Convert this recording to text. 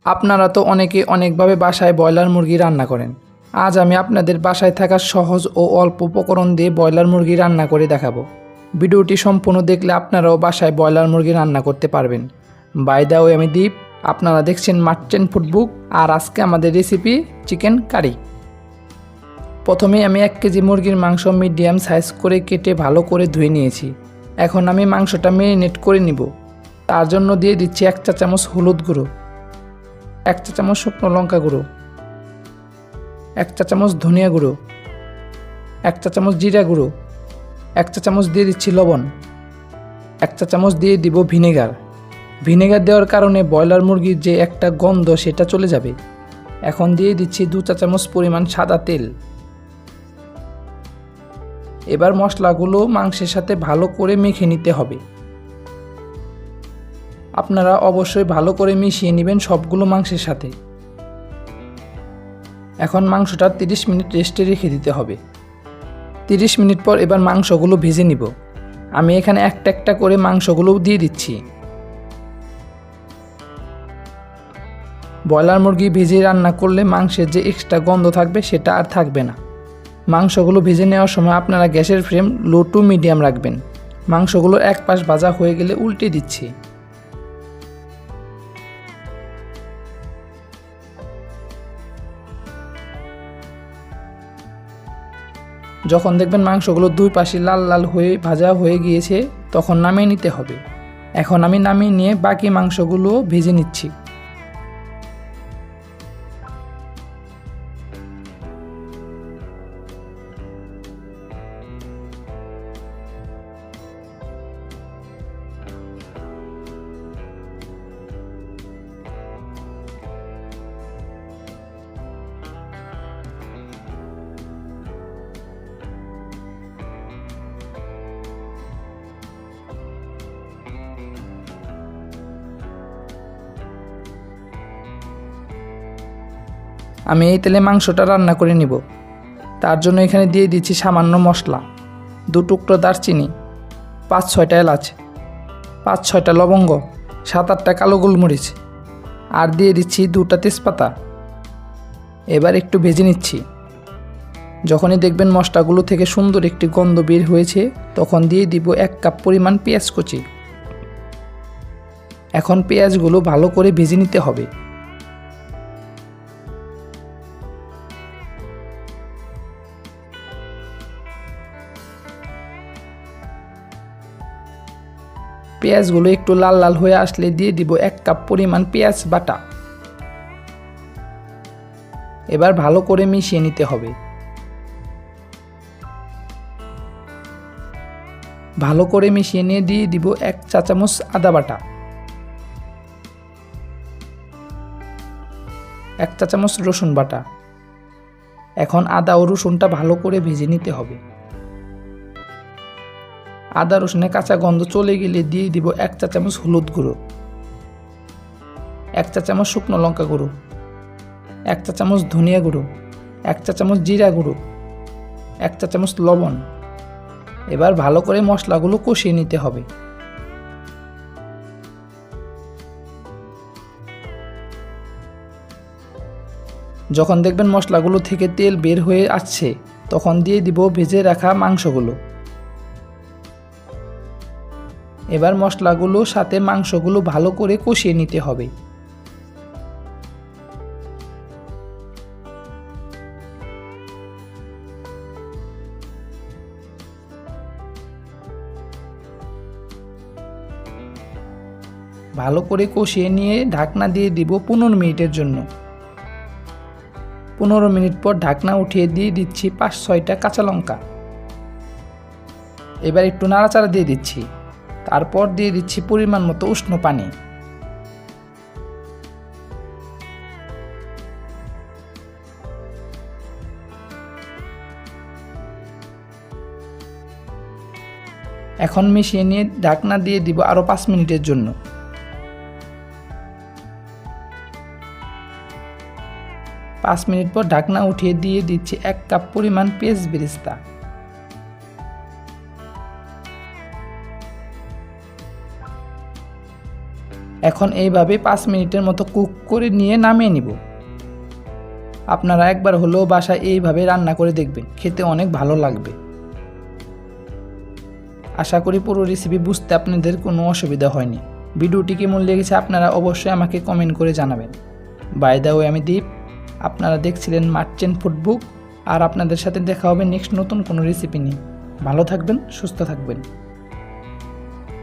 আপনারা তো অনেকে অনেকভাবে বাসায় ব্রয়লার মুরগি রান্না করেন। আজ আমি আপনাদের বাসায় থাকা সহজ ও অল্প উপকরণ দিয়ে ব্রয়লার মুরগি রান্না করে দেখাবো। ভিডিওটি সম্পূর্ণ দেখলে আপনারাও বাসায় ব্রয়লার মুরগি রান্না করতে পারবেন। বাই দ্য ওয়ে, আমি দীপ, আপনারা দেখছেন মার্চেন্ট ফুডবুক। আর আজকে আমাদের রেসিপি চিকেন কারি। প্রথমে আমি 1 কেজি মুরগির মাংস মিডিয়াম সাইজ করে কেটে ভালো করে ধুয়ে নিয়েছি। এখন আমি মাংসটা ম্যারিনেট করে নিব। তার জন্য দিয়ে দিচ্ছি 1 চা চামচ হলুদ গুঁড়ো, 1 চা চামচ শুকনো লঙ্কা গুঁড়ো, 1 চা চামচ ধনিয়া গুঁড়ো, 1 চা চামচ জিরা গুঁড়ো, 1 চা চামচ দিয়ে দিচ্ছি লবণ, 1 চা চামচ দিয়ে দিব ভিনেগার। ভিনেগার দেওয়ার কারণে ব্রয়লার মুরগির যে একটা গন্ধ সেটা চলে যাবে। এখন দিয়ে দিচ্ছি 2 চা চামচ পরিমাণ সাদা তেল। এবার মশলাগুলো মাংসের সাথে ভালো করে মেখে নিতে হবে। আপনারা অবশ্যই ভালো করে মিশিয়ে নেবেন সবগুলো মাংসের সাথে। এখন মাংসটা 30 মিনিট রেস্টে রেখে দিতে হবে। 30 মিনিট পর এবার মাংসগুলো ভেজে নিব। আমি এখানে একটা একটা করে মাংসগুলো দিয়ে দিচ্ছি। ব্রয়লার মুরগি ভেজে রান্না করলে মাংসের যে এক্সট্রা গন্ধ থাকবে সেটা আর থাকবে না। মাংসগুলো ভেজে নেওয়ার সময় আপনারা গ্যাসের ফ্লেম লো টু মিডিয়াম রাখবেন। মাংসগুলো এক পাশ ভাজা হয়ে গেলে উল্টে দিচ্ছি। যখন দেখবেন মাংসগুলো দুই পাশে লাল লাল হয়ে ভাজা হয়ে গিয়েছে তখন নামিয়ে নিতে হবে। এখন আমি নামিয়ে নিয়ে বাকি মাংসগুলো ভেজে নিচ্ছি। আমি এই তেলে মাংসটা রান্না করে নিব। তার জন্য এখানে দিয়ে দিচ্ছি সামান্য মশলা, 2 টুকরো দারচিনি, 5-6টা এলাচ, 5-6টা লবঙ্গ, 7-8টা কালো গোলমরিচ, আর দিয়ে দিচ্ছি 2টা তেজপাতা। এবার একটু ভেজে নিচ্ছি। যখনই দেখবেন মশলাগুলো থেকে সুন্দর একটি গন্ধ বের হয়েছে তখন দিয়ে দিব 1 কাপ পরিমাণ পেঁয়াজ কুচি। এখন পেঁয়াজগুলো ভালো করে ভেজে নিতে হবে। পেঁয়াজগুলো একটু লাল লাল হয়ে আসলে দিয়ে দিব 1 কাপ পরিমাণ পেঁয়াজ বাটা। এবার ভালো করে মিশিয়ে নিতে হবে। ভালো করে মিশিয়ে নিয়ে দিয়ে দিব 1 চা চামচ আদা বাটা, 1 চা চামচ রসুন বাটা। এখন আদা ও রসুনটা ভালো করে ভেজে নিতে হবে। আদা রসুনের কাঁচা গন্ধ চলে গেলে দিয়ে দিব 1 চা চামচ হলুদ গুঁড়ো, 1 চা চামচ শুকনো লঙ্কা গুঁড়ো, 1 চা চামচ ধনিয়া গুঁড়ো, 1 চা চামচ জিরা গুঁড়ো, 1 চা চামচ লবণ। এবার ভালো করে মশলাগুলো কষিয়ে নিতে হবে। যখন দেখবেন মশলাগুলো থেকে তেল বের হয়ে আসছে তখন দিয়ে দিব ভেজে রাখা মাংসগুলো। এবার মশলাগুলোর সাথে মাংসগুলো ভালো করে কষিয়ে নিতে হবে। ভালো করে কষিয়ে নিয়ে ঢাকনা দিয়ে দিব 15 মিনিটের জন্য। 15 মিনিট পর ঢাকনা উঠিয়ে দিয়ে দিচ্ছি 5-6টা কাঁচা লঙ্কা। এবার একটু নাড়াচাড়া দিয়ে দিচ্ছি। তারপর দিয়ে দিচ্ছি পরিমাণ মতো উষ্ণ পানি। এখন মিশিয়ে নিয়ে ঢাকনা দিয়ে দিব আরও 5 মিনিটের জন্য। 5 মিনিট পর ঢাকনা উঠিয়ে দিয়ে দিচ্ছি 1 কাপ পরিমাণ পেঁয়াজ বেরেস্তা। এখন এইভাবে 5 মিনিটের মতো কুক করে নিয়ে নামিয়ে নিব। আপনারা একবার হলেও বাসায় এইভাবে রান্না করে দেখবেন, খেতে অনেক ভালো লাগবে। আশা করি পুরো রেসিপি বুঝতে আপনাদের কোনো অসুবিধা হয়নি। ভিডিওটি কেমন লেগেছে আপনারা অবশ্যই আমাকে কমেন্ট করে জানাবেন। বাই দ্য ওয়ে, আমি দীপ, আপনারা দেখছিলেন মার্চেন্ট ফুডবুক। আর আপনাদের সাথে দেখা হবে নেক্সট নতুন কোনো রেসিপি নিয়ে। ভালো থাকবেন, সুস্থ থাকবেন।